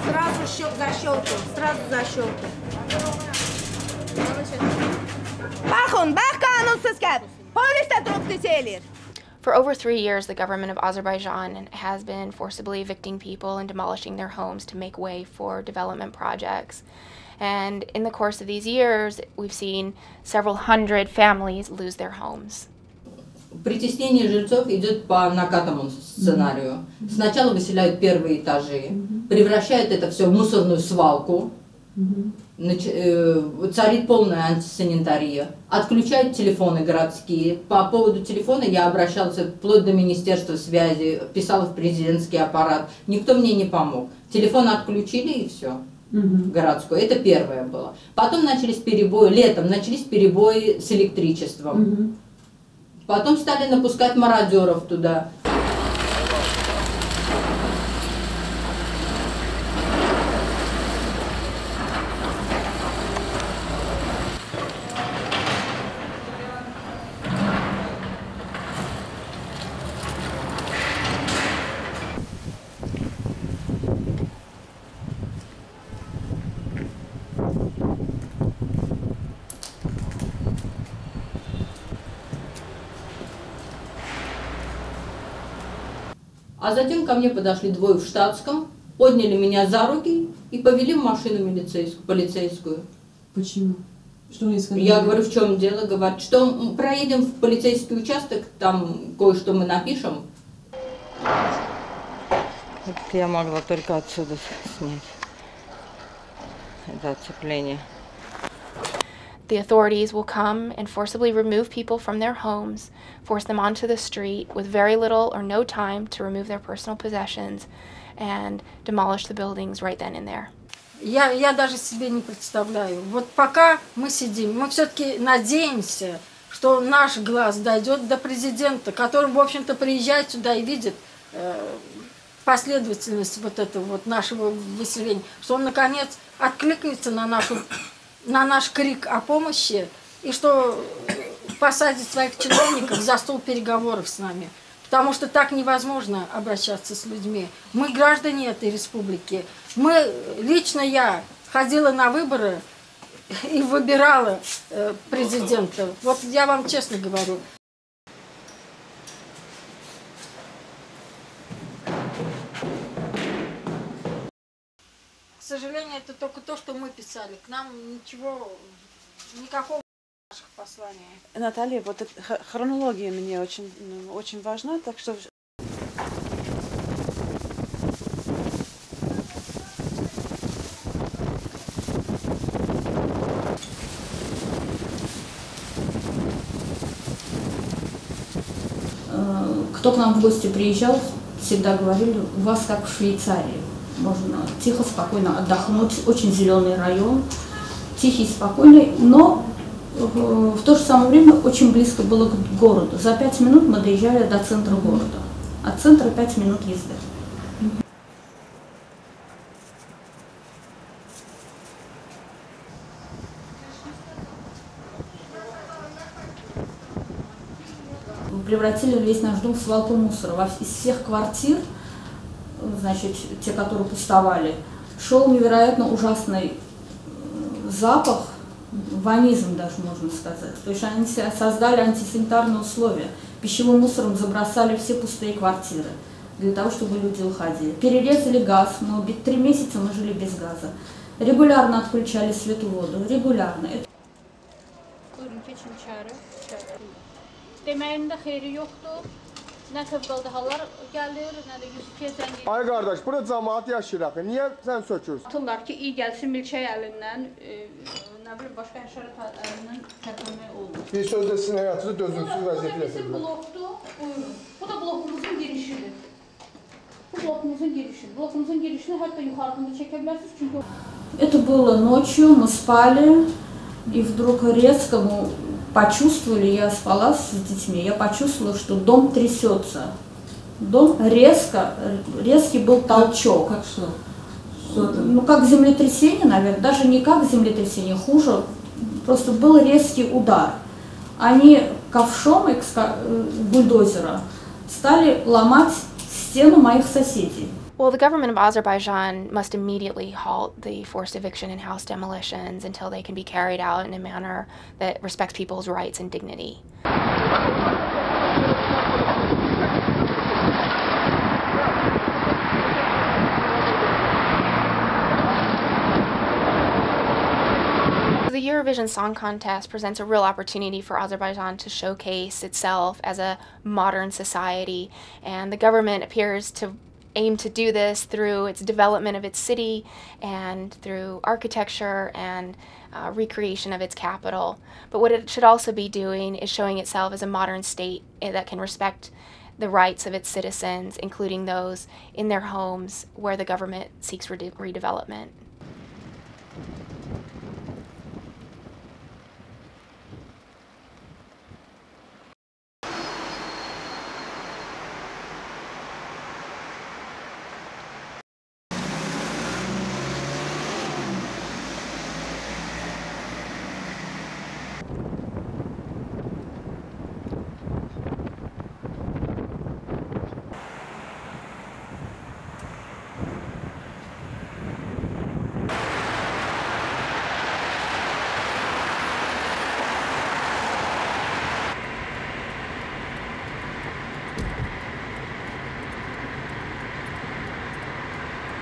Сразу за щелку, сразу за щелку. Bakın, bak kanunsuz gel. Polis de durup teselir. For over 3 years, the government of Azerbaijan has been forcibly evicting people and demolishing their homes to make way for development projects. And in the course of these years, we've seen several hundred families lose their homes. Притеснение жильцов идет по накатанному сценарию. Сначала выселяют первые этажи, превращают это все в мусорную свалку, царит полная антисанитария, отключают телефоны городские. По поводу телефона я обращался вплоть до Министерства связи, писала в президентский аппарат, никто мне не помог. Телефон отключили и все. Городской. Это первое было. Потом начались перебои, летом начались перебои с электричеством. Потом стали напускать мародеров туда. А затем ко мне подошли двое в штатском, подняли меня за руки и повели в машину полицейскую. Почему? Что они сказали? Я говорю, в чем дело? Говорят, что проедем в полицейский участок, там кое-что мы напишем. Я могла только отсюда снять это оцепление. The authorities will come and forcibly remove people from their homes, force them onto the street with very little or no time to remove their personal possessions, and demolish the buildings right then and there. Я даже себе не представляю. Вот пока мы сидим, мы все-таки надеемся, что наш глаз дойдет до президента, который, в общем-то, приезжает сюда и видит последовательность вот этого вот нашего выселения, что он, наконец, откликается на наш крик о помощи, и что посадит своих чиновников за стол переговоров с нами. Потому что так невозможно обращаться с людьми. Мы граждане этой республики. Лично я ходила на выборы и выбирала президента. Вот я вам честно говорю. К сожалению, это только то, что мы писали. К нам ничего, никакого наших посланий. Наталья, вот эта хронология мне очень важна, так что... Кто к нам в гости приезжал, всегда говорили, у вас как в Швейцарии. Можно тихо, спокойно отдохнуть. Очень зеленый район, тихий, спокойный, но в то же самое время очень близко было к городу. За 5 минут мы доезжали до центра города. От центра 5 минут езды. Превратили весь наш дом в свалку мусора. Из всех квартир, значит, те, которые пустовали, шел невероятно ужасный запах, ванизм даже, можно сказать. То есть они создали антисанитарные условия. Пищевым мусором забросали все пустые квартиры, для того, чтобы люди уходили. Перерезали газ, 3 месяца мы жили без газа. Регулярно отключали свет и воду, регулярно. Ay kardeş, burada cemaat yaşayır axı. Niye sen sökürsün? Atırlar ki, iyi gəlsin milçək əlindən, nə bilim, başqa həşərat əlindən tərpənmək olmur. Bir sözlə sizin həyatınızı dözümsüz vəziyyətə Bizim gətirirlər. blokdur, buyurun. Bu da blokumuzun girişidir. Bu blokumuzun girişi. Blokumuzun girişini hətta yuxarıdında çəkə bilərsiniz, çünki... Это было ночью, мы спали, и вдруг резко мы почувствовали, я спала с детьми, я почувствовала, что дом трясется. Дом резкий был толчок. Как что? Ну, как землетрясение, наверное, даже не как землетрясение, хуже, просто был резкий удар. Они ковшом бульдозера стали ломать стену моих соседей. Well, the government of Azerbaijan must immediately halt the forced eviction and house demolitions until they can be carried out in a manner that respects people's rights and dignity. The Eurovision Song Contest presents a real opportunity for Azerbaijan to showcase itself as a modern society, and the government appears to aim to do this through its development of its city and through architecture and recreation of its capital. But what it should also be doing is showing itself as a modern state that can respect the rights of its citizens, including those in their homes where the government seeks redevelopment.